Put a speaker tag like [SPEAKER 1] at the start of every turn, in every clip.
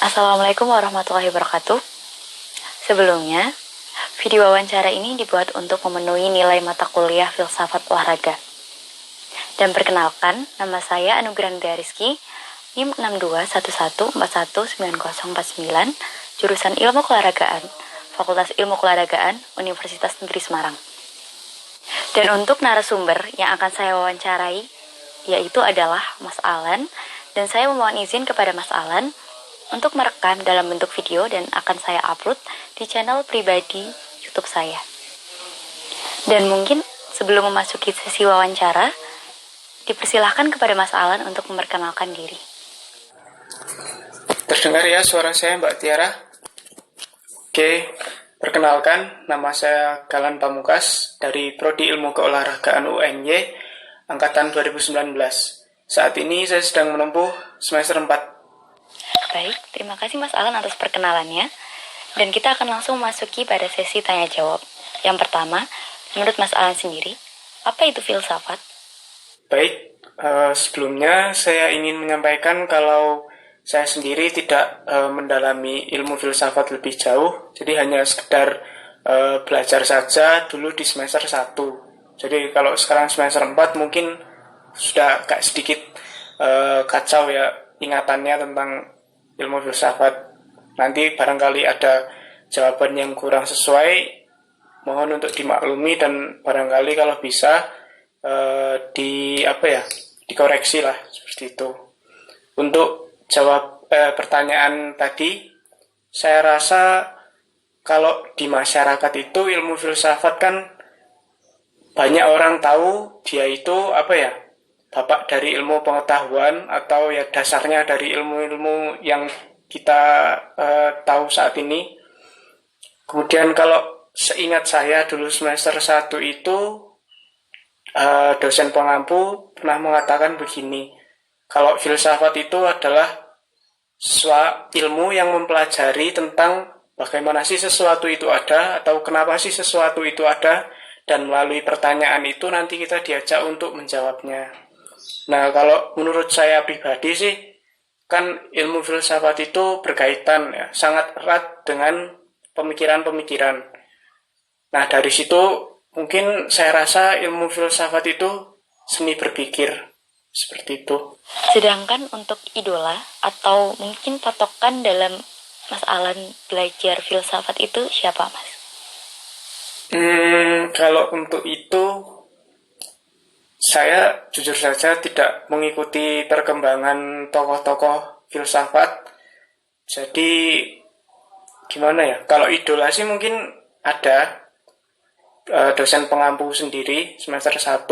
[SPEAKER 1] Assalamualaikum warahmatullahi wabarakatuh. Sebelumnya, video wawancara ini dibuat untuk memenuhi nilai mata kuliah filsafat olahraga. Dan perkenalkan, nama saya Anugrah Rizky, NIM 6211419049, jurusan Ilmu Keolahragaan, Fakultas Ilmu Keolahragaan, Universitas Negeri Semarang. Dan untuk narasumber yang akan saya wawancarai, yaitu adalah Mas Alan, dan saya memohon izin kepada Mas Alan untuk merekam dalam bentuk video dan akan saya upload di channel pribadi YouTube saya. Dan mungkin sebelum memasuki sesi wawancara, dipersilahkan kepada Mas Alan untuk memperkenalkan diri.
[SPEAKER 2] Terdengar ya suara saya, Mbak Tiara? Oke, perkenalkan, nama saya Galan Pamukas dari Prodi Ilmu Keolahragaan UNY Angkatan 2019. Saat ini saya sedang menempuh semester 4.
[SPEAKER 1] Baik, terima kasih Mas Alan atas perkenalannya. Dan kita akan langsung memasuki pada sesi tanya jawab. Yang pertama, menurut Mas Alan sendiri, apa itu filsafat?
[SPEAKER 2] Baik, sebelumnya saya ingin menyampaikan kalau saya sendiri tidak mendalami ilmu filsafat lebih jauh, jadi hanya sekedar belajar saja dulu di semester 1. Jadi kalau sekarang semester 4 mungkin sudah agak sedikit kacau ya ingatannya tentang ilmu filsafat. Nanti barangkali ada jawaban yang kurang sesuai, mohon untuk dimaklumi dan barangkali kalau bisa dikoreksi lah seperti itu. Untuk jawab pertanyaan tadi, saya rasa kalau di masyarakat itu ilmu filsafat kan banyak orang tahu dia itu bapak dari ilmu pengetahuan atau ya dasarnya dari ilmu-ilmu yang kita tahu saat ini. Kemudian kalau seingat saya dulu semester 1 itu dosen pengampu pernah mengatakan begini, kalau filsafat itu adalah ilmu yang mempelajari tentang bagaimana sih sesuatu itu ada atau kenapa sih sesuatu itu ada, dan melalui pertanyaan itu nanti kita diajak untuk menjawabnya. Nah, kalau menurut saya pribadi sih, kan ilmu filsafat itu berkaitan ya, sangat erat dengan pemikiran-pemikiran. Nah, dari situ mungkin saya rasa ilmu filsafat itu seni berpikir, seperti itu.
[SPEAKER 1] Sedangkan untuk idola atau mungkin patokan dalam Mas Alan belajar filsafat itu siapa, Mas?
[SPEAKER 2] Kalau untuk itu, saya jujur saja tidak mengikuti perkembangan tokoh-tokoh filsafat. Jadi gimana ya? Kalau idola sih mungkin ada dosen pengampu sendiri semester 1,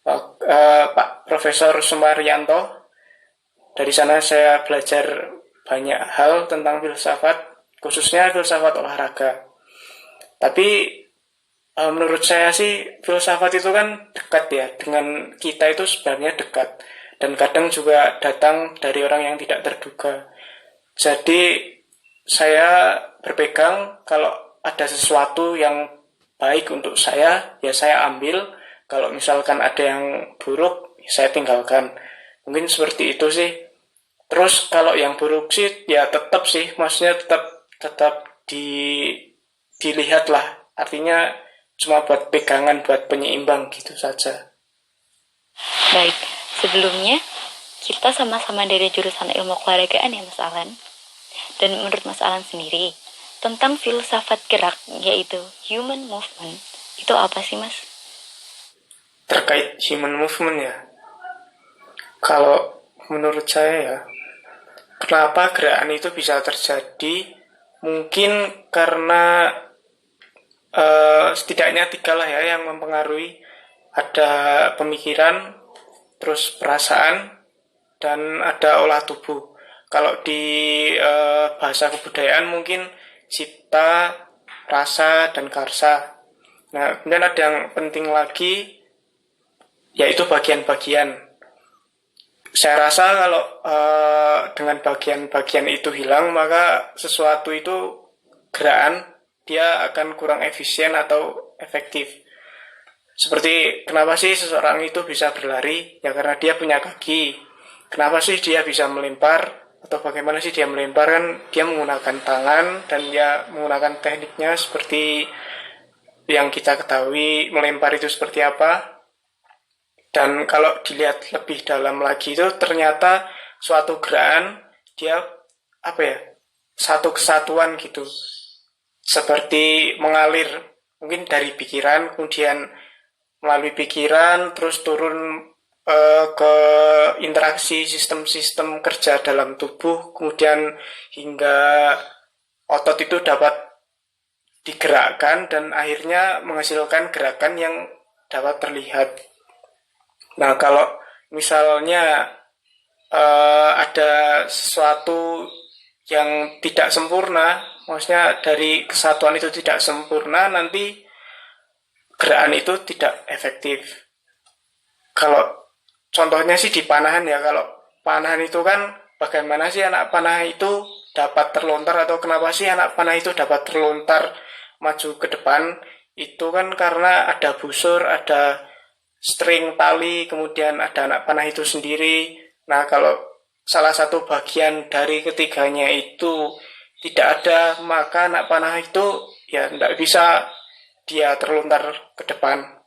[SPEAKER 2] Pak Profesor Sumaryanto. Dari sana saya belajar banyak hal tentang filsafat, khususnya filsafat olahraga. Tapi menurut saya sih filsafat itu kan dekat ya, dengan kita itu sebenarnya dekat. Dan kadang juga datang dari orang yang tidak terduga. Jadi saya berpegang kalau ada sesuatu yang baik untuk saya, ya saya ambil. Kalau misalkan ada yang buruk, ya saya tinggalkan. Mungkin seperti itu sih. Terus kalau yang buruk sih, ya tetap sih, maksudnya tetap dilihat lah. Artinya cuma buat pegangan, buat penyeimbang gitu saja.
[SPEAKER 1] Baik, sebelumnya kita sama-sama dari jurusan ilmu keolahragaan ya Mas Alan. Dan menurut Mas Alan sendiri, tentang filsafat gerak yaitu human movement, itu apa sih Mas?
[SPEAKER 2] Terkait human movement ya, kalau menurut saya ya, kenapa gerakan itu bisa terjadi? Mungkin karena setidaknya 3 lah ya yang mempengaruhi. Ada pemikiran, terus perasaan, dan ada olah tubuh. Kalau di bahasa kebudayaan mungkin cipta, rasa, dan karsa. Nah, kemudian ada yang penting lagi, yaitu bagian-bagian. Saya rasa kalau dengan bagian-bagian itu hilang, maka sesuatu itu gerakan dia akan kurang efisien atau efektif. Seperti kenapa sih seseorang itu bisa berlari? Ya karena dia punya kaki. Kenapa sih dia bisa melempar atau bagaimana sih dia melempar, kan dia menggunakan tangan dan dia menggunakan tekniknya seperti yang kita ketahui melempar itu seperti apa. Dan kalau dilihat lebih dalam lagi itu ternyata suatu gerakan dia apa ya, satu kesatuan gitu, seperti mengalir mungkin dari pikiran, kemudian melalui pikiran terus turun ke interaksi sistem-sistem kerja dalam tubuh, kemudian hingga otot itu dapat digerakkan dan akhirnya menghasilkan gerakan yang dapat terlihat. Nah, kalau misalnya ada sesuatu yang tidak sempurna, maksudnya dari kesatuan itu tidak sempurna, nanti gerakan itu tidak efektif. Kalau contohnya sih di panahan ya, kalau panahan itu kan bagaimana sih anak panah itu dapat terlontar, atau kenapa sih anak panah itu dapat terlontar maju ke depan, itu kan karena ada busur, ada string tali, kemudian ada anak panah itu sendiri. Nah, kalau salah satu bagian dari ketiganya itu tidak ada, maka anak panah itu ya tidak bisa dia terlontar ke depan.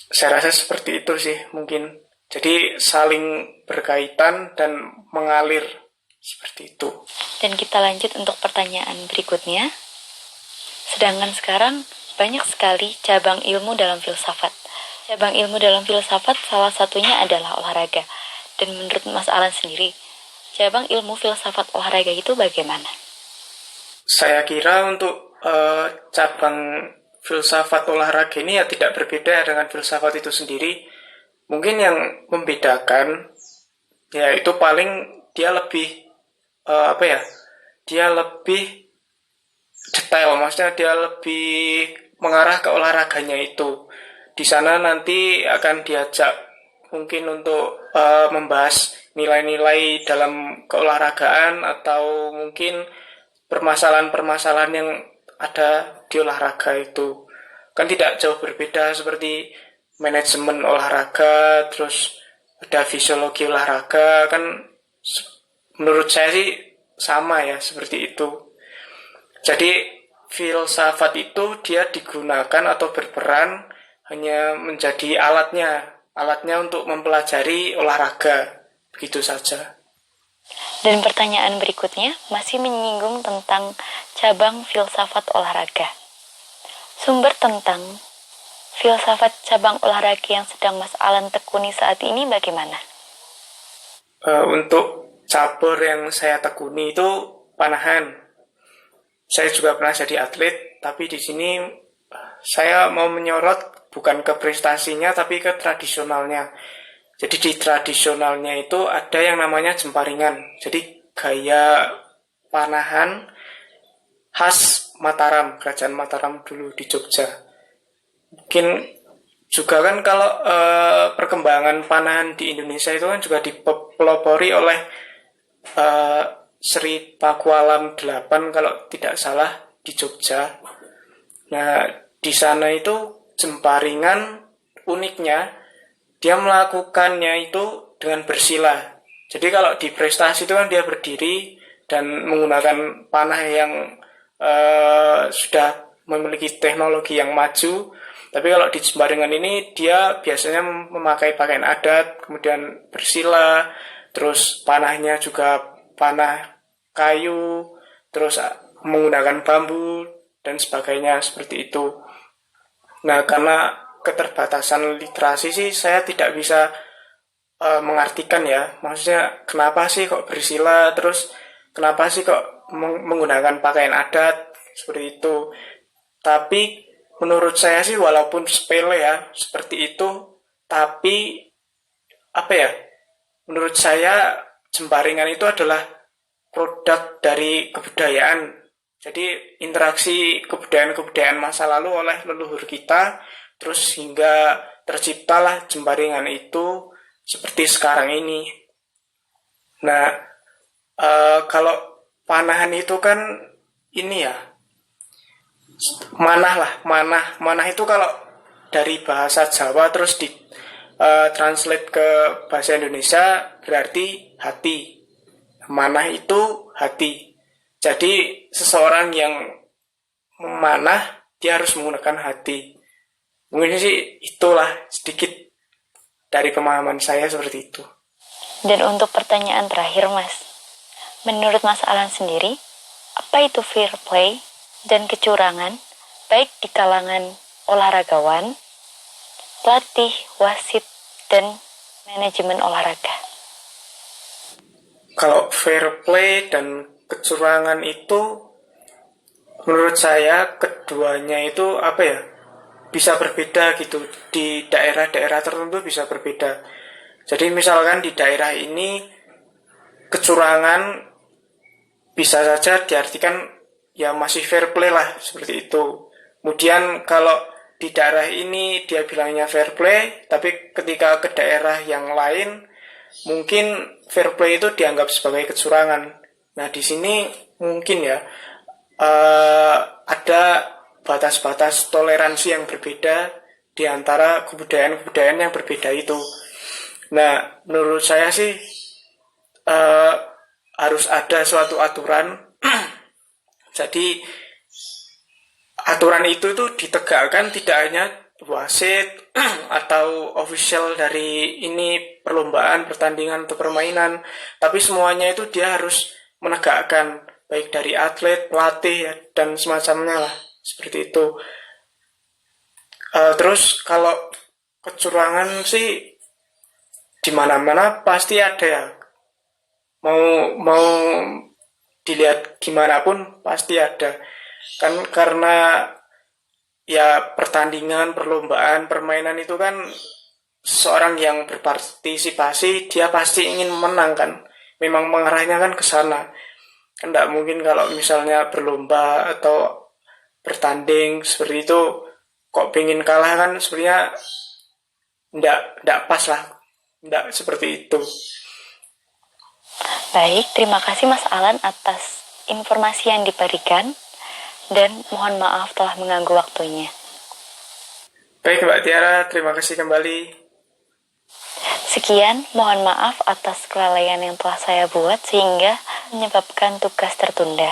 [SPEAKER 2] Saya rasa seperti itu sih mungkin. Jadi saling berkaitan dan mengalir seperti itu.
[SPEAKER 1] Dan kita lanjut untuk pertanyaan berikutnya. Sedangkan sekarang banyak sekali cabang ilmu dalam filsafat. Cabang ilmu dalam filsafat salah satunya adalah olahraga. Dan menurut Mas Alan sendiri, cabang ilmu filsafat olahraga itu bagaimana?
[SPEAKER 2] Saya kira untuk cabang filsafat olahraga ini ya tidak berbeda dengan filsafat itu sendiri. Mungkin yang membedakan ya itu paling dia lebih dia lebih detail, maksudnya dia lebih mengarah ke olahraganya itu. Di sana nanti akan diajak mungkin untuk membahas nilai-nilai dalam keolahragaan, atau mungkin permasalahan-permasalahan yang ada di olahraga itu. Kan tidak jauh berbeda seperti manajemen olahraga, terus ada fisiologi olahraga, kan menurut saya sih sama ya, seperti itu. Jadi filsafat itu dia digunakan atau berperan hanya menjadi alatnya untuk mempelajari olahraga, begitu saja.
[SPEAKER 1] Dan pertanyaan berikutnya masih menyinggung tentang cabang filsafat olahraga. Sumber tentang filsafat cabang olahraga yang sedang Mas Alan tekuni saat ini bagaimana?
[SPEAKER 2] Untuk cabur yang saya tekuni itu panahan. Saya juga pernah jadi atlet, tapi di sini saya mau menyorot bukan ke prestasinya tapi ke tradisionalnya. Jadi di tradisionalnya itu ada yang namanya jemparingan. Jadi gaya panahan khas Mataram, kerajaan Mataram dulu di Jogja. Mungkin juga kan kalau perkembangan panahan di Indonesia itu kan juga dipelopori oleh Sri Pakualam 8 kalau tidak salah di Jogja. Nah, di sana itu jemparingan uniknya dia melakukannya itu dengan bersila. Jadi kalau di prestasi itu kan dia berdiri dan menggunakan panah yang sudah memiliki teknologi yang maju. Tapi kalau di jemparingan ini dia biasanya memakai pakaian adat, kemudian bersila, terus panahnya juga panah kayu, terus menggunakan bambu dan sebagainya seperti itu. Nah, karena keterbatasan literasi sih saya tidak bisa mengartikan ya, maksudnya kenapa sih kok bersila, terus kenapa sih kok menggunakan pakaian adat seperti itu. Tapi menurut saya sih walaupun sepele ya seperti itu, tapi menurut saya jemparingan itu adalah produk dari kebudayaan. Jadi interaksi kebudayaan-kebudayaan masa lalu oleh leluhur kita, terus hingga terciptalah jemparingan itu seperti sekarang ini. Nah, kalau panahan itu kan ini ya, manah itu kalau dari bahasa Jawa terus translate ke bahasa Indonesia berarti hati. Manah itu hati. Jadi seseorang yang memanah, dia harus menggunakan hati. Mungkin sih itulah sedikit dari pemahaman saya seperti itu.
[SPEAKER 1] Dan untuk pertanyaan terakhir, Mas. Menurut Mas Alan sendiri, apa itu fair play dan kecurangan, baik di kalangan olahragawan, pelatih, wasit, dan manajemen olahraga?
[SPEAKER 2] Kalau fair play dan kecurangan itu, menurut saya keduanya itu bisa berbeda gitu. Di daerah-daerah tertentu bisa berbeda. Jadi misalkan di daerah ini kecurangan bisa saja diartikan ya masih fair play lah, seperti itu. Kemudian kalau di daerah ini dia bilangnya fair play, tapi ketika ke daerah yang lain mungkin fair play itu dianggap sebagai kecurangan. Nah, di sini mungkin ya ada batas-batas toleransi yang berbeda di antara kebudayaan-kebudayaan yang berbeda itu. Nah, menurut saya sih harus ada suatu aturan. Jadi aturan itu tuh ditegakkan tidak hanya wasit atau official dari ini perlombaan, pertandingan atau permainan, tapi semuanya itu dia harus menegakkan, baik dari atlet, pelatih ya, dan semacamnya lah, seperti itu. Terus kalau kecurangan sih di mana-mana pasti ada ya. Mau dilihat gimana pun pasti ada. Kan karena ya pertandingan, perlombaan, permainan itu kan seorang yang berpartisipasi dia pasti ingin menang kan. Memang mengarahnya kan ke sana. Kan tidak mungkin kalau misalnya berlomba atau bertanding seperti itu kok pengen kalah, kan sebenarnya tidak pas lah. Tidak seperti itu.
[SPEAKER 1] Baik, terima kasih Mas Alan atas informasi yang diberikan dan mohon maaf telah mengganggu waktunya.
[SPEAKER 2] Baik Mbak Tiara, terima kasih kembali.
[SPEAKER 1] Sekian, mohon maaf atas kelalaian yang telah saya buat sehingga menyebabkan tugas tertunda.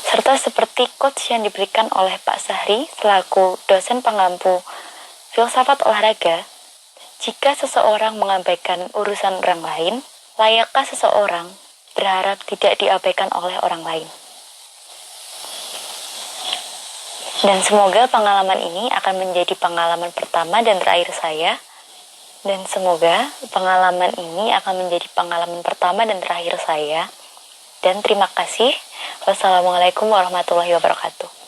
[SPEAKER 1] Serta seperti quotes yang diberikan oleh Pak Sahri selaku dosen pengampu filsafat olahraga, jika seseorang mengabaikan urusan orang lain, layakkah seseorang berharap tidak diabaikan oleh orang lain? Dan semoga pengalaman ini akan menjadi pengalaman pertama dan terakhir saya. Dan semoga pengalaman ini akan menjadi pengalaman pertama dan terakhir saya. Dan terima kasih. Wassalamualaikum warahmatullahi wabarakatuh.